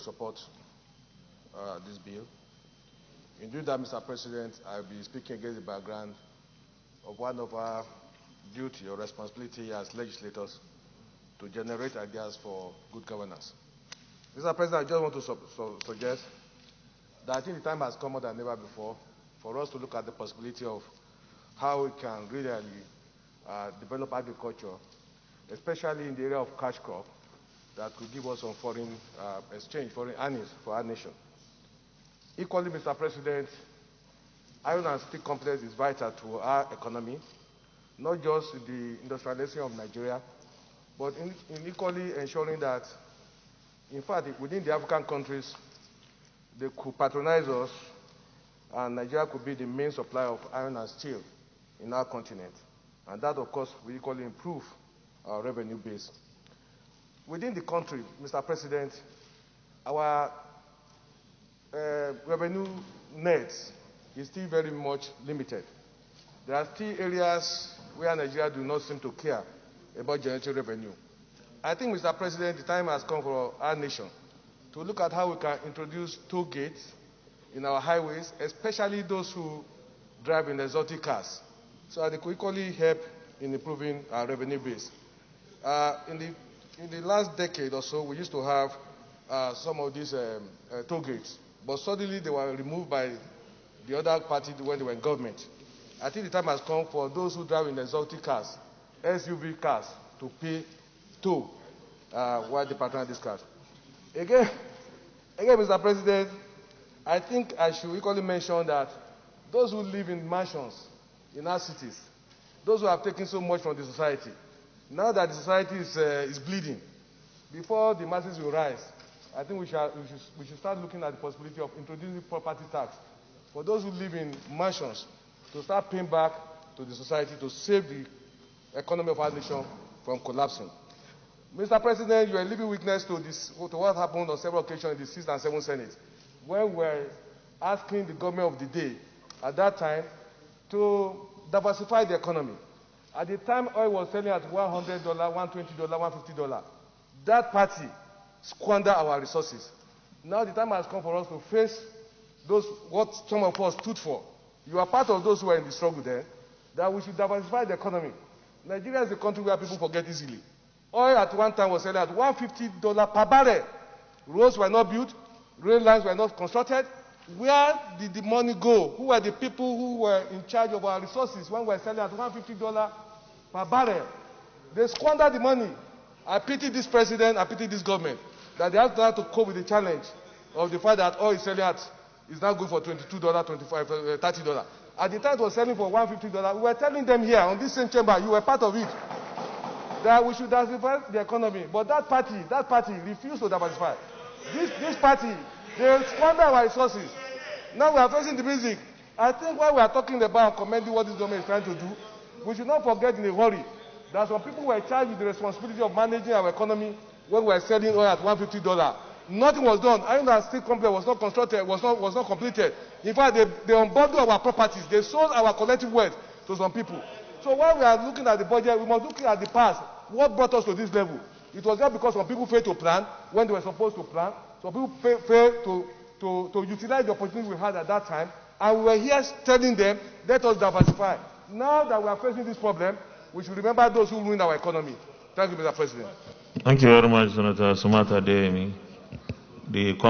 support this bill. In doing that, Mr. President, I'll be speaking against the background of one of our duty or responsibility as legislators to generate ideas for good governance. Mr. President, I just want to suggest that I think the time has come more than ever before for us to look at the possibility of how we can really develop agriculture, especially in the area of cash crop, that could give us some foreign exchange, foreign earnings for our nation. Equally, Mr. President, iron and steel complex is vital to our economy, not just in the industrialization of Nigeria, but in equally ensuring that, in fact, within the African countries, they could patronize us, and Nigeria could be the main supplier of iron and steel in our continent. And that, of course, will equally improve our revenue base. Within the country, Mr. President, our revenue net is still very much limited. There are still areas where Nigeria do not seem to care about generating revenue. I think, Mr. President, the time has come for our nation to look at how we can introduce toll gates in our highways, especially those who drive in exotic cars, so that they could equally help in improving our revenue base. In the last decade or so, we used to have some of these toll gates, but suddenly they were removed by the other party when they were in government. I think the time has come for those who drive in exotic cars, SUV cars, to pay toll while they patronize these cars. Again, Mr. President, I think I should equally mention that those who live in mansions in our cities, those who have taken so much from the society, now that the society is bleeding, before the masses will rise, I think we should start looking at the possibility of introducing property tax for those who live in mansions to start paying back to the society to save the economy of our nation from collapsing. Mr. President, you are a living witness to what happened on several occasions in the 6th and 7th Senate, when we were asking the government of the day at that time to diversify the economy. At the time, oil was selling at $100, $120, $150. That party squandered our resources. Now the time has come for us to face what some of us stood for. You are part of those who are in the struggle there, that we should diversify the economy. Nigeria is a country where people forget easily. Oil at one time was selling at $150 per barrel. Roads were not built, rail lines were not constructed. Where did the money go? Who were the people who were in charge of our resources when we were selling at $150 per barrel? They squandered the money. I pity this president, I pity this government, that they have to cope with the challenge of the fact that oil is selling at, is now good for $22, $25, $30. At the time it was selling for $150, we were telling them here, on this same chamber, you were part of it, that we should diversify the economy. But that party refused to diversify. This party, they squander our resources. Now we are facing the music. I think while we are talking about commending what this government is trying to do, we should not forget in a hurry that some people were charged with the responsibility of managing our economy when we were selling oil at $150. Nothing was done. Iron and steel complex was not constructed, was not completed. In fact, they unbundled our properties. They sold our collective wealth to some people. So while we are looking at the budget, we must look at the past. What brought us to this level? It was just because some people failed to plan when they were supposed to plan. Some people failed to utilize the opportunity we had at that time. And we were here telling them, let us diversify. Now that we are facing this problem, we should remember those who ruined our economy. Thank you, Mr. President. Thank you very much, Senator Smart Adeyemi.